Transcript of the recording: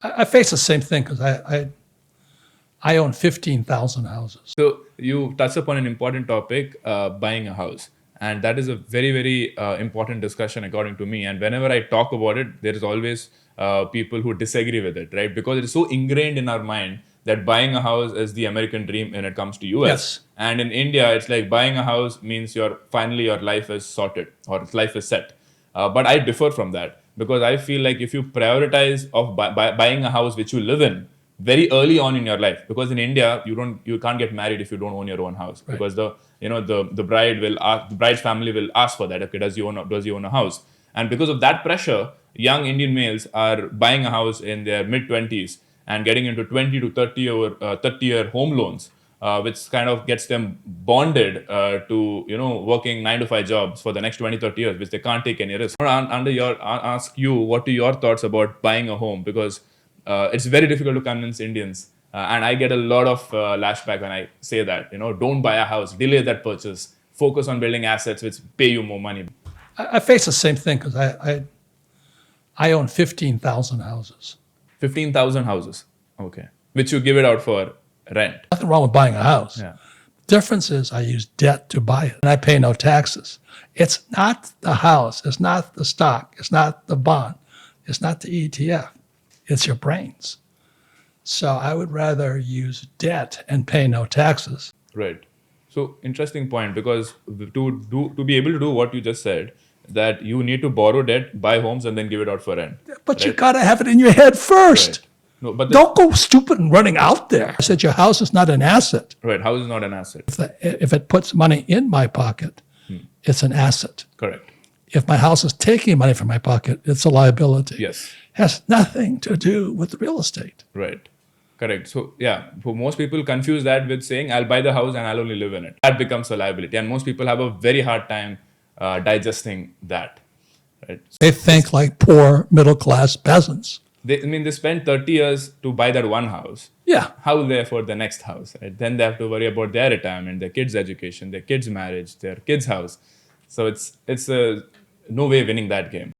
I face the same thing because I own 15,000 houses. So you touched upon an important topic, buying a house. And that is a very, very important discussion according to me. And whenever I talk about it, there is always people who disagree with it, right? Because it is so ingrained in our mind that buying a house is the American dream when it comes to US. Yes. And in India, it's like buying a house means finally your life is sorted or life is set. But I differ from that because I feel like if you prioritize of buying a house which you live in very early on in your life, because in India you can't get married if you don't own your own house, Right. because the bride's family will ask for that. Okay, does he own a house? And because of that pressure, young Indian males are buying a house in their mid-20s and getting into 20 to 30-year home loans, which kind of gets them bonded to working 9 to 5 jobs for the next 20, 30 years, which they can't take any risk. Ask you, what are your thoughts about buying a home? Because it's very difficult to convince Indians. And I get a lot of lashback when I say that, don't buy a house, delay that purchase, focus on building assets which pay you more money. I face the same thing because I own 15,000 houses. 15,000 houses, okay, which you give it out for rent. Nothing wrong with buying a house. Yeah. Difference is I use debt to buy it, and I pay no taxes. It's not the house. It's not the stock. It's not the bond. It's not the ETF. It's your brains. So I would rather use debt and pay no taxes. Right. So interesting point, because to be able to do what you just said, that you need to borrow debt, buy homes, and then give it out for rent. But you got to have it in your head first. Right. No, but Don't go stupid and running out there. I said your house is not an asset. Right. House is not an asset. If it puts money in my pocket, it's an asset. Correct. If my house is taking money from my pocket, it's a liability. Yes. Has nothing to do with real estate. Right. Correct. So yeah, for most people confuse that with saying I'll buy the house and I'll only live in it. That becomes a liability, and most people have a very hard time digesting that. Right. They think like poor middle-class peasants. They spend 30 years to buy that one house. Yeah. How will they afford the next house? Right? Then they have to worry about their retirement, their kids' education, their kids' marriage, their kids' house. So it's no way winning that game.